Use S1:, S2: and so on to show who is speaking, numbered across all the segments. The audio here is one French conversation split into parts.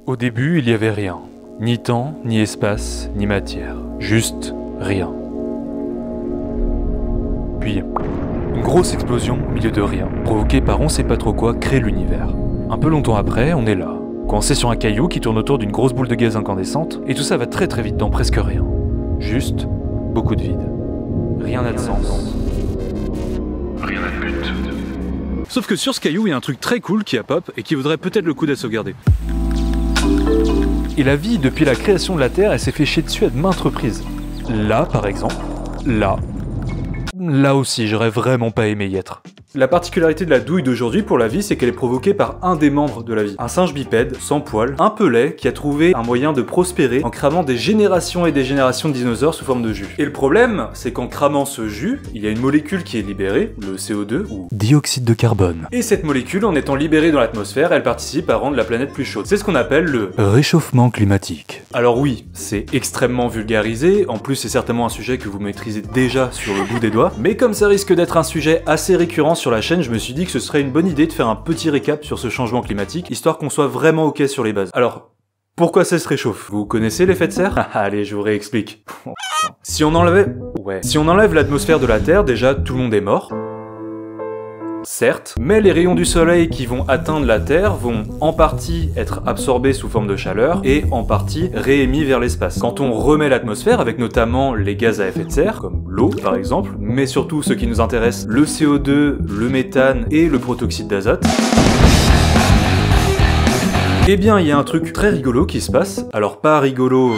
S1: Au début, il n'y avait rien. Ni temps, ni espace, ni matière. Juste rien. Puis, une grosse explosion au milieu de rien, provoquée par on sait pas trop quoi, crée l'univers. Un peu longtemps après, on est là, coincé sur un caillou qui tourne autour d'une grosse boule de gaz incandescente, et tout ça va très vite dans presque rien. Juste beaucoup de vide. Rien n'a de sens.
S2: Rien n'a de but.
S3: Sauf que sur ce caillou, il y a un truc très cool qui a pop et qui vaudrait peut-être le coup d'être sauvegardé.
S1: Et la vie, depuis la création de la Terre, elle s'est fait chier dessus à de maintes reprises. Là, par exemple. Là aussi, j'aurais vraiment pas aimé y être.
S3: La particularité de la douille d'aujourd'hui pour la vie, c'est qu'elle est provoquée par un des membres de la vie. Un singe bipède, sans poils, un peu laid, qui a trouvé un moyen de prospérer en cramant des générations et des générations de dinosaures sous forme de jus. Et le problème, c'est qu'en cramant ce jus, il y a une molécule qui est libérée, le CO2, ou
S1: dioxyde de carbone.
S3: Et cette molécule, en étant libérée dans l'atmosphère, elle participe à rendre la planète plus chaude. C'est ce qu'on appelle le
S1: réchauffement climatique.
S3: Alors oui, c'est extrêmement vulgarisé, en plus c'est certainement un sujet que vous maîtrisez déjà sur le bout des doigts, mais comme ça risque d'être un sujet assez récurrent sur la chaîne, je me suis dit que ce serait une bonne idée de faire un petit récap sur ce changement climatique, histoire qu'on soit vraiment ok sur les bases. Alors, pourquoi ça se réchauffe? Vous connaissez l'effet de serre? Allez, je vous réexplique. Si on enlève l'atmosphère de la Terre, déjà tout le monde est mort. Certes, mais les rayons du soleil qui vont atteindre la Terre vont en partie être absorbés sous forme de chaleur et en partie réémis vers l'espace. Quand on remet l'atmosphère avec notamment les gaz à effet de serre, comme l'eau par exemple, mais surtout ce qui nous intéresse, le CO2, le méthane et le protoxyde d'azote, eh bien il y a un truc très rigolo qui se passe. Alors pas rigolo...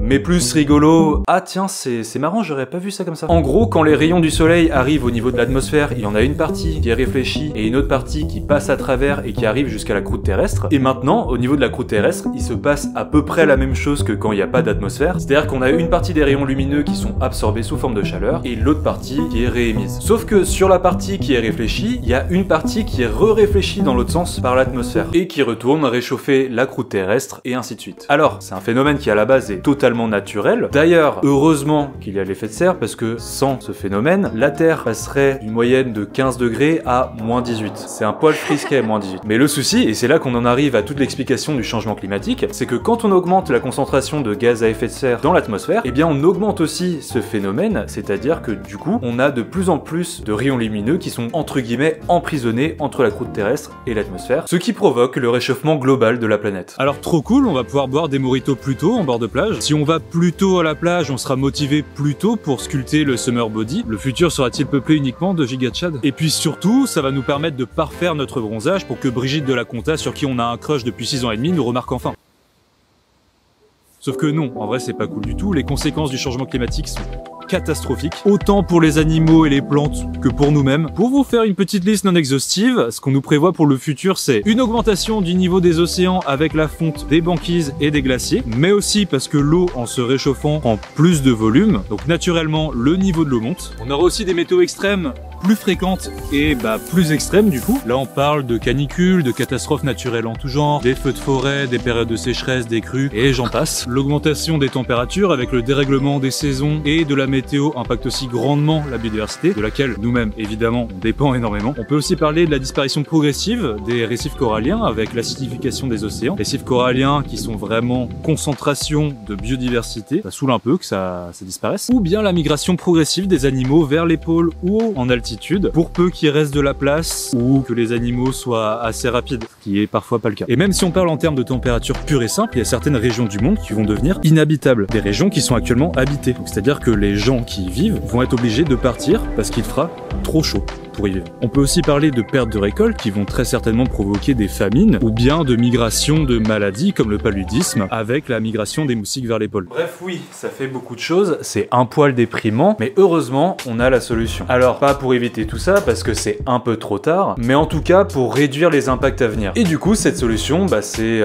S3: mais plus rigolo, ah tiens c'est marrant, j'aurais pas vu ça comme ça. En gros, quand les rayons du soleil arrivent au niveau de l'atmosphère, il y en a une partie qui est réfléchie et une autre partie qui passe à travers et qui arrive jusqu'à la croûte terrestre. Et maintenant, au niveau de la croûte terrestre, il se passe à peu près la même chose que quand il n'y a pas d'atmosphère. C'est-à-dire qu'on a une partie des rayons lumineux qui sont absorbés sous forme de chaleur et l'autre partie qui est réémise. Sauf que sur la partie qui est réfléchie, il y a une partie qui est réfléchie dans l'autre sens par l'atmosphère et qui retourne réchauffer la croûte terrestre et ainsi de suite. Alors, c'est un phénomène qui à la base est totalement naturel. D'ailleurs, heureusement qu'il y a l'effet de serre parce que sans ce phénomène, la Terre passerait d'une moyenne de 15 degrés à moins 18. C'est un poil frisquet, moins 18. Mais le souci, et c'est là qu'on en arrive à toute l'explication du changement climatique, c'est que quand on augmente la concentration de gaz à effet de serre dans l'atmosphère, eh bien on augmente aussi ce phénomène, c'est-à-dire que du coup, on a de plus en plus de rayons lumineux qui sont entre guillemets emprisonnés entre la croûte terrestre et l'atmosphère, ce qui provoque le réchauffement global de la planète. Alors trop cool, on va pouvoir boire des mojitos plus tôt en bord de plage. Si on va plus tôt à la plage, on sera motivé plus tôt pour sculpter le summer body. Le futur sera-t-il peuplé uniquement de gigachad? Et puis surtout, ça va nous permettre de parfaire notre bronzage pour que Brigitte de la Conta, sur qui on a un crush depuis 6 ans et demi, nous remarque enfin. Sauf que non, en vrai c'est pas cool du tout, les conséquences du changement climatique sont catastrophique, autant pour les animaux et les plantes que pour nous-mêmes. Pour vous faire une petite liste non exhaustive, ce qu'on nous prévoit pour le futur, c'est une augmentation du niveau des océans avec la fonte des banquises et des glaciers, mais aussi parce que l'eau, en se réchauffant, prend plus de volume, donc naturellement le niveau de l'eau monte. On aura aussi des météos extrêmes plus fréquentes et plus extrêmes du coup. Là on parle de canicules, de catastrophes naturelles en tout genre, des feux de forêt, des périodes de sécheresse, des crues, et j'en passe. L'augmentation des températures avec le dérèglement des saisons et de la météo impacte aussi grandement la biodiversité, de laquelle nous-mêmes évidemment on dépend énormément. On peut aussi parler de la disparition progressive des récifs coralliens avec l'acidification des océans. Les récifs coralliens qui sont vraiment concentration de biodiversité, ça saoule un peu que ça disparaisse. Ou bien la migration progressive des animaux vers les pôles ou en altitude, pour peu qu'il reste de la place ou que les animaux soient assez rapides, ce qui est parfois pas le cas. Et même si on parle en termes de température pure et simple, il y a certaines régions du monde qui vont devenir inhabitables. Des régions qui sont actuellement habitées. C'est-à-dire que les gens qui y vivent vont être obligés de partir parce qu'il fera trop chaud pour y vivre. On peut aussi parler de pertes de récoltes qui vont très certainement provoquer des famines ou bien de migration de maladies comme le paludisme avec la migration des moustiques vers les pôles. Bref, oui, ça fait beaucoup de choses, c'est un poil déprimant, mais heureusement, on a la solution. Alors, pas pour éviter tout ça parce que c'est un peu trop tard, mais en tout cas pour réduire les impacts à venir. Et du coup, cette solution, c'est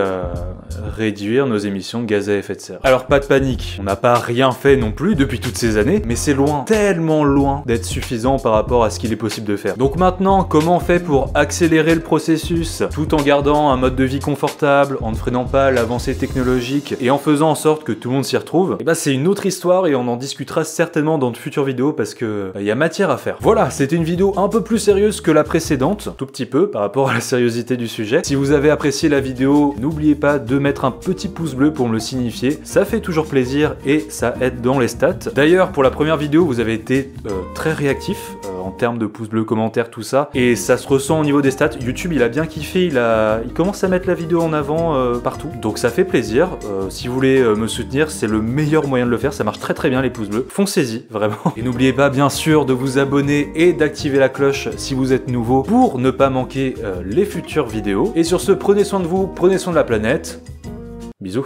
S3: réduire nos émissions de gaz à effet de serre. Alors pas de panique, on n'a pas rien fait non plus depuis toutes ces années, mais c'est loin, tellement loin d'être suffisant par rapport à ce qu'il est possible de faire. Donc maintenant, comment on fait pour accélérer le processus tout en gardant un mode de vie confortable, en ne freinant pas l'avancée technologique et en faisant en sorte que tout le monde s'y retrouve? Et bah c'est une autre histoire et on en discutera certainement dans de futures vidéos parce que y a matière à faire. Voilà, c'était une vidéo un peu plus sérieuse que la précédente, tout petit peu par rapport à la sériosité du sujet. Si vous avez apprécié la vidéo, n'oubliez pas de mettre un petit pouce bleu pour me le signifier, ça fait toujours plaisir et ça aide dans les stats. D'ailleurs, pour la première vidéo, vous avez été très réactif en termes de pouces bleus, commentaires, tout ça, et ça se ressent au niveau des stats. YouTube, il a bien kiffé, il commence à mettre la vidéo en avant partout, donc ça fait plaisir. Si vous voulez me soutenir, c'est le meilleur moyen de le faire, ça marche très très bien les pouces bleus, foncez-y, vraiment. Et n'oubliez pas bien sûr de vous abonner et d'activer la cloche si vous êtes nouveau pour ne pas manquer les futures vidéos. Et sur ce, prenez soin de vous, prenez soin de la planète, bisous.